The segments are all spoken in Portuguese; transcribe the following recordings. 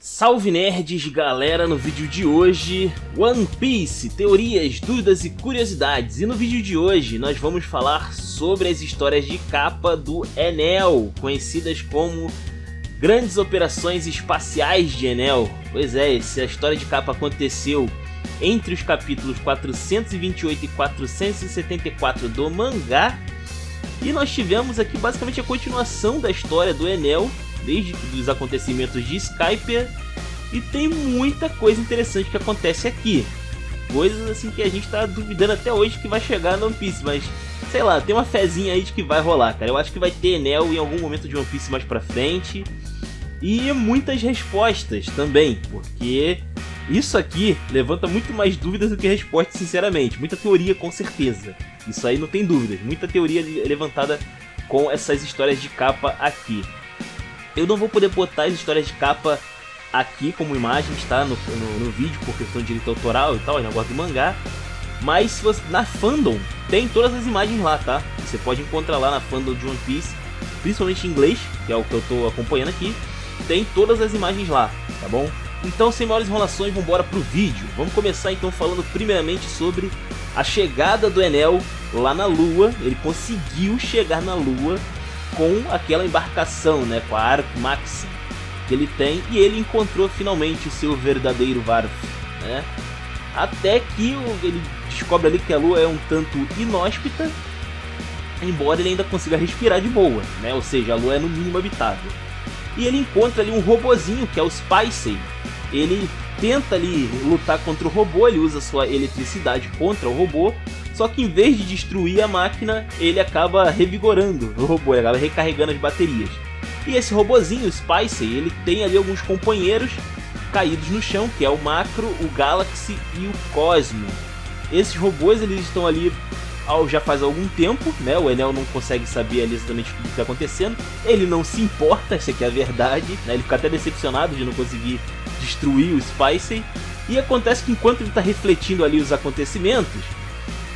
Salve nerds, galera! No vídeo de hoje, One Piece, teorias, dúvidas e curiosidades. E no vídeo de hoje nós vamos falar sobre as histórias de capa do Enel, conhecidas como Grandes Operações Espaciais de Enel. Pois é, essa história de capa aconteceu entre os capítulos 428 e 474 do mangá. E nós tivemos aqui basicamente a continuação da história do Enel, desde os acontecimentos de Skypiea, e tem muita coisa interessante que acontece aqui. Coisas assim que a gente tá duvidando até hoje que vai chegar no One Piece, mas sei lá, tem uma fezinha aí de que vai rolar, cara. Eu acho que vai ter Enel em algum momento de One Piece mais pra frente. E muitas respostas também, porque isso aqui levanta muito mais dúvidas do que respostas, sinceramente. Muita teoria, com certeza. Isso aí não tem dúvidas. Muita teoria levantada com essas histórias de capa aqui. Eu não vou poder botar as histórias de capa aqui como imagens, tá? No vídeo, por questão de direito autoral e tal, é negócio do mangá. Mas se você, na fandom, tem todas as imagens lá, tá? Você pode encontrar lá na fandom de One Piece, principalmente em inglês, que é o que eu tô acompanhando aqui. Tem todas as imagens lá, tá bom? Então, sem maiores enrolações, vamos embora pro vídeo. Vamos começar então falando primeiramente sobre a chegada do Enel lá na Lua. Ele conseguiu chegar na Lua com aquela embarcação, né, com a Arc Max que ele tem, e ele encontrou finalmente o seu verdadeiro Varf, né? Até que ele descobre ali que a Lua é um tanto inóspita, embora ele ainda consiga respirar de boa, né? Ou seja, a Lua é no mínimo habitável. E ele encontra ali um robozinho, que é o Spicey. Ele tenta ali lutar contra o robô, ele usa sua eletricidade contra o robô, só que em vez de destruir a máquina, ele acaba revigorando o robô, ele acaba recarregando as baterias. E esse robozinho, o Spicey, ele tem ali alguns companheiros caídos no chão, que é o Macro, o Galaxy e o Cosmo. Esses robôs, eles estão ali já faz algum tempo, né? O Enel não consegue saber ali exatamente o que está acontecendo. Ele não se importa, essa aqui é a verdade, né? Ele fica até decepcionado de não conseguir destruir o Spicey. E acontece que enquanto ele está refletindo ali os acontecimentos,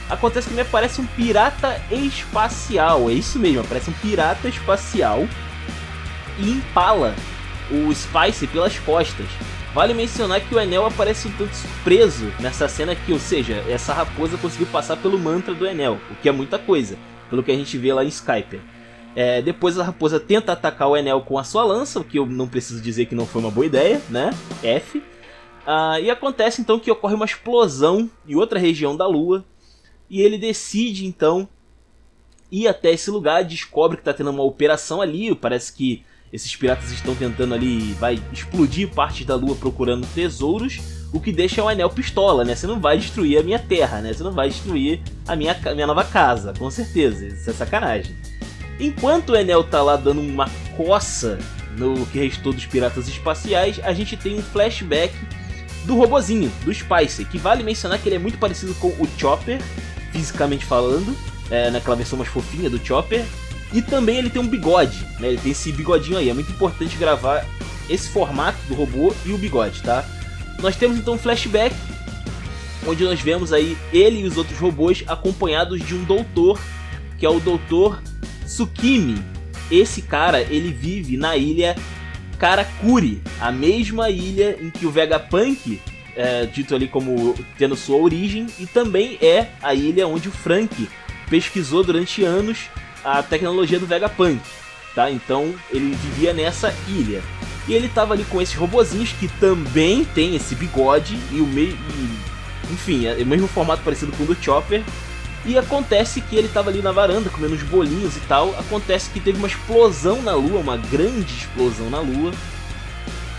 acontece que me aparece um pirata espacial. É isso mesmo, aparece um pirata espacial e empala o Spicey pelas costas. Vale mencionar que o Enel aparece um tanto surpreso nessa cena aqui, ou seja, essa raposa conseguiu passar pelo mantra do Enel, o que é muita coisa, pelo que a gente vê lá em Skypiea. Depois a raposa tenta atacar o Enel com a sua lança, o que eu não preciso dizer que não foi uma boa ideia, né? F. E acontece então que ocorre uma explosão em outra região da Lua, e ele decide então ir até esse lugar, descobre que está tendo uma operação ali, parece que esses piratas estão tentando ali, vai explodir partes da Lua procurando tesouros, o que deixa o Enel pistola, né? Você não vai destruir a minha terra, né? Você não vai destruir a minha nova casa, com certeza, isso é sacanagem. Enquanto o Enel tá lá dando uma coça no que restou dos piratas espaciais, a gente tem um flashback do robozinho, do Spicey, que vale mencionar que ele é muito parecido com o Chopper, fisicamente falando, naquela versão mais fofinha do Chopper. E também ele tem um bigode, né? Ele tem esse bigodinho aí. É muito importante gravar esse formato do robô e o bigode, tá? Nós temos então um flashback, onde nós vemos aí ele e os outros robôs acompanhados de um doutor, que é o Dr. Tsukimi. Esse cara, ele vive na ilha Karakuri, a mesma ilha em que o Vegapunk, dito ali como tendo sua origem, e também é a ilha onde o Frank pesquisou durante anos a tecnologia do Vegapunk, tá? Então ele vivia nessa ilha. E ele tava ali com esses robozinhos que também tem esse bigode enfim, é o mesmo formato parecido com o do Chopper. E acontece que ele tava ali na varanda comendo uns bolinhos e tal. Acontece que teve uma explosão na Lua, uma grande explosão na Lua.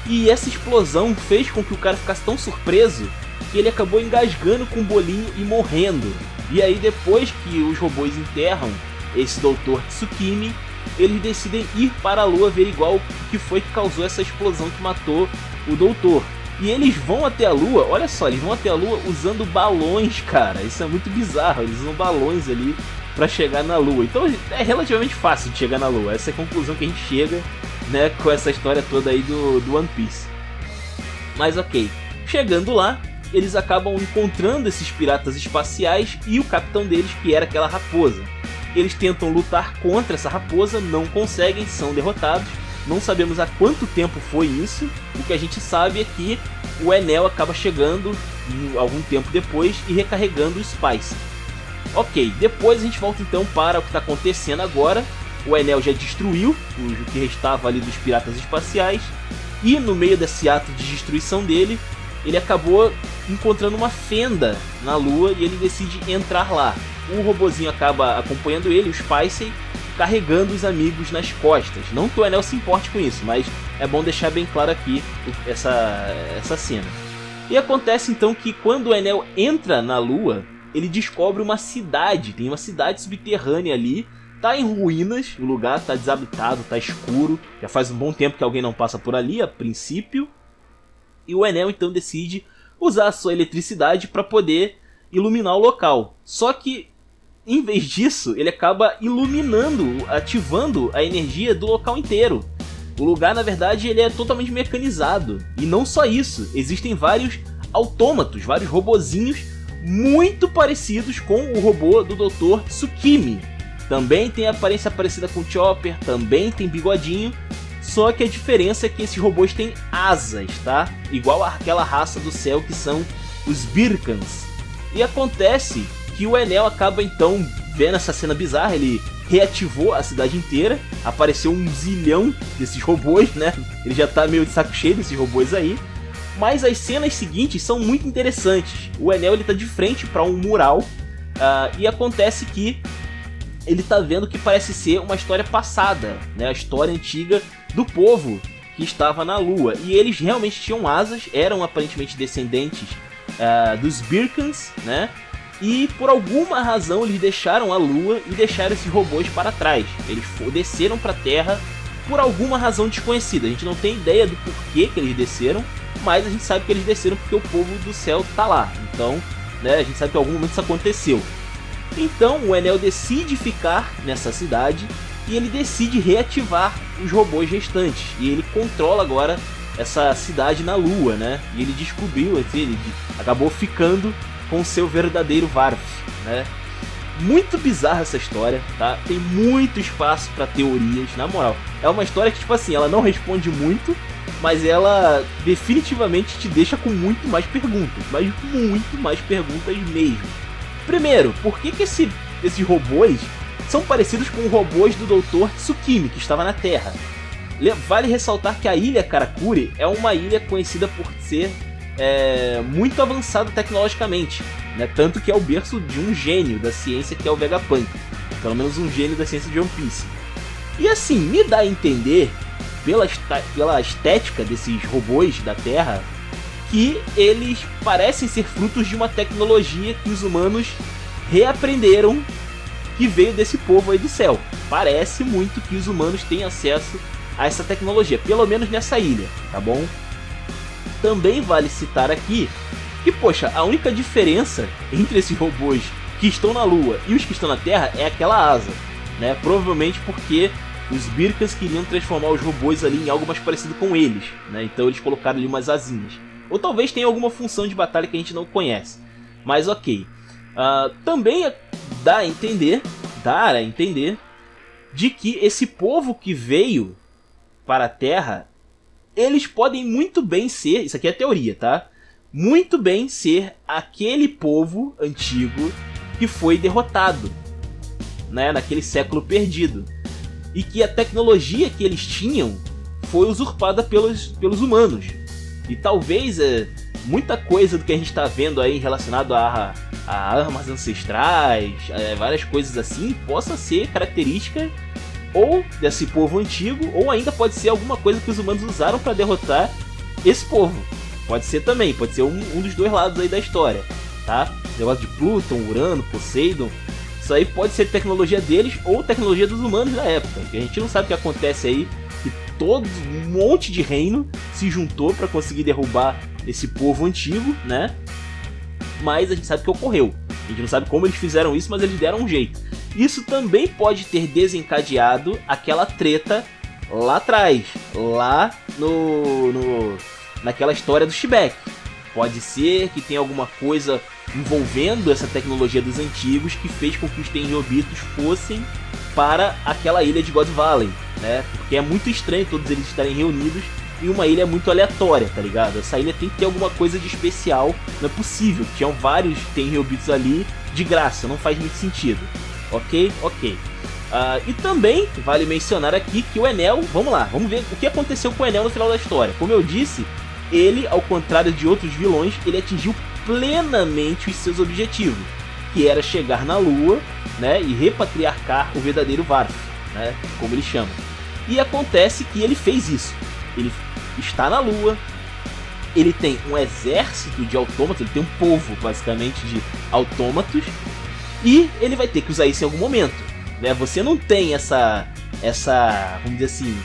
E essa explosão fez com que o cara ficasse tão surpreso que ele acabou engasgando com o bolinho e morrendo. E aí depois que os robôs enterram esse Dr. Tsukimi, eles decidem ir para a Lua averiguar o que foi que causou essa explosão que matou o doutor. E eles vão até a Lua, olha só, eles vão até a Lua usando balões, cara. Isso é muito bizarro, eles usam balões ali para chegar na Lua. Então é relativamente fácil de chegar na Lua. Essa é a conclusão que a gente chega, né, com essa história toda aí do One Piece. Mas ok, chegando lá, eles acabam encontrando esses piratas espaciais e o capitão deles, que era aquela raposa. Eles tentam lutar contra essa raposa, não conseguem, são derrotados. Não sabemos há quanto tempo foi isso. O que a gente sabe é que o Enel acaba chegando algum tempo depois e recarregando o Spice. Ok, depois a gente volta então para o que está acontecendo agora. O Enel já destruiu o que restava ali dos piratas espaciais. E no meio desse ato de destruição dele, ele acabou encontrando uma fenda na Lua e ele decide entrar lá. O robozinho acaba acompanhando ele, o Spice, carregando os amigos nas costas. Não que o Enel se importe com isso, mas é bom deixar bem claro aqui essa cena. E acontece então que quando o Enel entra na Lua, ele descobre uma cidade. Tem uma cidade subterrânea ali. Tá em ruínas, o lugar tá desabitado, tá escuro. Já faz um bom tempo que alguém não passa por ali, a princípio. E o Enel então decide usar a sua eletricidade para poder iluminar o local. Só que, em vez disso, ele acaba iluminando, ativando a energia do local inteiro. O lugar, na verdade, ele é totalmente mecanizado. E não só isso, existem vários autômatos, vários robozinhos muito parecidos com o robô do Dr. Tsukimi. Também tem aparência parecida com o Chopper, também tem bigodinho. Só que a diferença é que esses robôs têm asas, tá? Igual àquela raça do céu que são os Birkans. E acontece que o Enel acaba então vendo essa cena bizarra, ele reativou a cidade inteira, apareceu um zilhão desses robôs, né? Ele já tá meio de saco cheio desses robôs aí. Mas as cenas seguintes são muito interessantes. O Enel ele tá de frente para um mural e acontece que ele tá vendo que parece ser uma história passada, né? A história antiga do povo que estava na Lua. E eles realmente tinham asas, eram aparentemente descendentes dos Birkans, né? E por alguma razão eles deixaram a Lua e deixaram esses robôs para trás. Eles desceram para a Terra por alguma razão desconhecida. A gente não tem ideia do porquê que eles desceram, mas a gente sabe que eles desceram porque o povo do céu tá lá. Então, né, a gente sabe que em algum momento isso aconteceu. Então o Enel decide ficar nessa cidade e ele decide reativar os robôs restantes. E ele controla agora essa cidade na Lua, né? E ele descobriu, ele acabou ficando com seu verdadeiro Varf, né? Muito bizarra essa história, tá? Tem muito espaço para teorias, na moral. É uma história que, tipo assim, ela não responde muito, mas ela definitivamente te deixa com muito mais perguntas. Mas muito mais perguntas mesmo. Primeiro, por que esses robôs são parecidos com os robôs do Dr. Tsukimi, que estava na Terra? Vale ressaltar que a ilha Karakuri é uma ilha conhecida por ser muito avançada tecnologicamente, né? Tanto que é o berço de um gênio da ciência que é o Vegapunk. Pelo menos um gênio da ciência de One Piece. E assim, me dá a entender, pela estética desses robôs da Terra, que eles parecem ser frutos de uma tecnologia que os humanos reaprenderam, que veio desse povo aí do céu. Parece muito que os humanos têm acesso a essa tecnologia, pelo menos nessa ilha, tá bom? Também vale citar aqui que, poxa, a única diferença entre esses robôs que estão na Lua e os que estão na Terra é aquela asa, né? Provavelmente porque os Birkans queriam transformar os robôs ali em algo mais parecido com eles, né? Então eles colocaram ali umas asinhas. Ou talvez tenha alguma função de batalha que a gente não conhece. Mas ok. Também dá a entender de que esse povo que veio para a Terra, eles podem muito bem ser, isso aqui é teoria, tá? Muito bem ser aquele povo antigo que foi derrotado, né, naquele século perdido. E que a tecnologia que eles tinham foi usurpada pelos humanos. E talvez muita coisa do que a gente está vendo aí relacionado a armas ancestrais, várias coisas assim, possa ser característica ou desse povo antigo, ou ainda pode ser alguma coisa que os humanos usaram para derrotar esse povo. Pode ser também, pode ser um dos dois lados aí da história, tá? O negócio de Pluton, Urano, Poseidon, isso aí pode ser tecnologia deles ou tecnologia dos humanos da época, que a gente não sabe o que acontece aí, que um monte de reino se juntou para conseguir derrubar esse povo antigo, né? Mas a gente sabe que ocorreu. A gente não sabe como eles fizeram isso, mas eles deram um jeito. Isso também pode ter desencadeado aquela treta lá atrás, lá naquela história do Shibek. Pode ser que tenha alguma coisa envolvendo essa tecnologia dos antigos que fez com que os Tenryobitos fossem para aquela ilha de God Valley, né? Porque é muito estranho todos eles estarem reunidos em uma ilha muito aleatória, tá ligado? Essa ilha tem que ter alguma coisa de especial, não é possível. Tinham vários Tenryubitos ali de graça, não faz muito sentido. Ok? Ok. E também vale mencionar aqui que o Enel, vamos lá, vamos ver o que aconteceu com o Enel no final da história. Como eu disse, ele, ao contrário de outros vilões, ele atingiu plenamente os seus objetivos, que era chegar na Lua, né, e repatriarcar o verdadeiro Varf, né, como ele chama. E acontece que ele fez isso. Ele está na Lua, ele tem um exército de autômatos, ele tem um povo basicamente de autômatos, e ele vai ter que usar isso em algum momento, né? Você não tem essa, vamos dizer assim,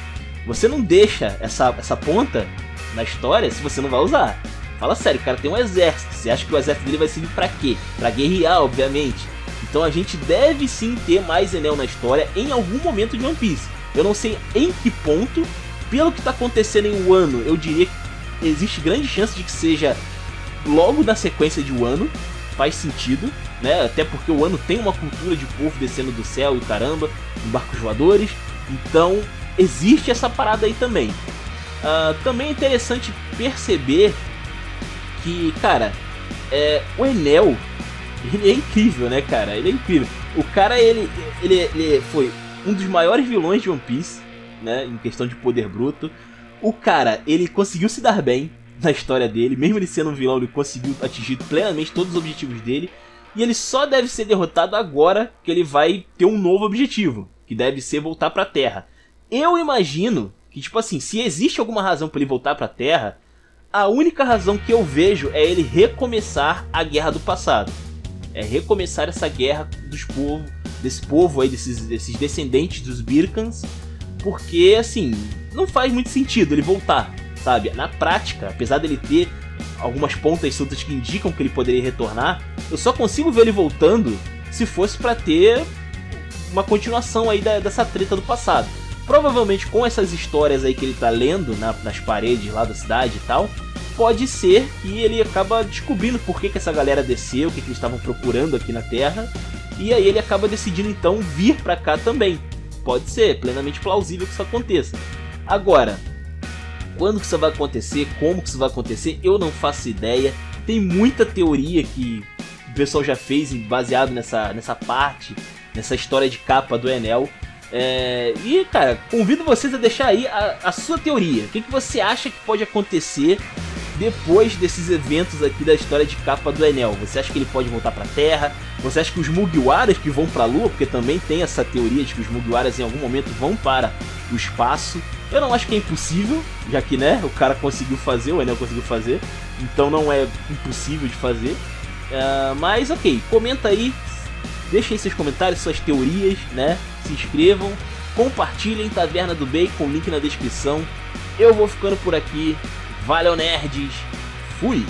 você não deixa essa ponta na história se você não vai usar. Fala sério, o cara tem um exército, você acha que o exército dele vai servir pra quê? Pra guerrear, obviamente. Então a gente deve sim ter mais Enel na história em algum momento de One Piece. Eu não sei em que ponto, pelo que tá acontecendo em Wano, eu diria que existe grande chance de que seja logo na sequência de Wano, faz sentido, né? Até porque o Wano tem uma cultura de povo descendo do céu e caramba, em barcos voadores, então existe essa parada aí também. Também é interessante perceber que, cara, o Enel, ele é incrível, né, cara? Ele é incrível. O cara, ele foi um dos maiores vilões de One Piece, né, em questão de poder bruto. O cara, ele conseguiu se dar bem na história dele, mesmo ele sendo um vilão, ele conseguiu atingir plenamente todos os objetivos dele. E ele só deve ser derrotado agora que ele vai ter um novo objetivo, que deve ser voltar pra Terra. Eu imagino que, tipo assim, se existe alguma razão pra ele voltar pra Terra, a única razão que eu vejo é ele recomeçar a guerra do passado. É recomeçar essa guerra dos povos, desse povo aí, desses descendentes dos Birkans, porque, assim, não faz muito sentido ele voltar, sabe? Na prática, apesar dele ter algumas pontas soltas que indicam que ele poderia retornar, eu só consigo ver ele voltando se fosse pra ter uma continuação aí dessa treta do passado. Provavelmente com essas histórias aí que ele tá lendo nas paredes lá da cidade e tal, pode ser que ele acaba descobrindo por que essa galera desceu, o que eles estavam procurando aqui na Terra, e aí ele acaba decidindo então vir pra cá também. Pode ser, plenamente plausível que isso aconteça. Agora, quando que isso vai acontecer, como que isso vai acontecer, eu não faço ideia. Tem muita teoria que o pessoal já fez baseado nessa parte, nessa história de capa do Enel. E, cara, convido vocês a deixar aí a sua teoria. O que você acha que pode acontecer depois desses eventos aqui da história de capa do Enel? Você acha que ele pode voltar pra Terra? Você acha que os Mugiwaras que vão pra Lua, porque também tem essa teoria de que os Mugiwaras em algum momento vão para o espaço? Eu não acho que é impossível, já que, né, o cara conseguiu fazer, o Enel conseguiu fazer, então não é impossível de fazer. Mas ok, comenta aí, deixa aí seus comentários, suas teorias, né? Se inscrevam, compartilhem Taverna do Bacon, link na descrição. Eu vou ficando por aqui. Valeu, nerds! Fui!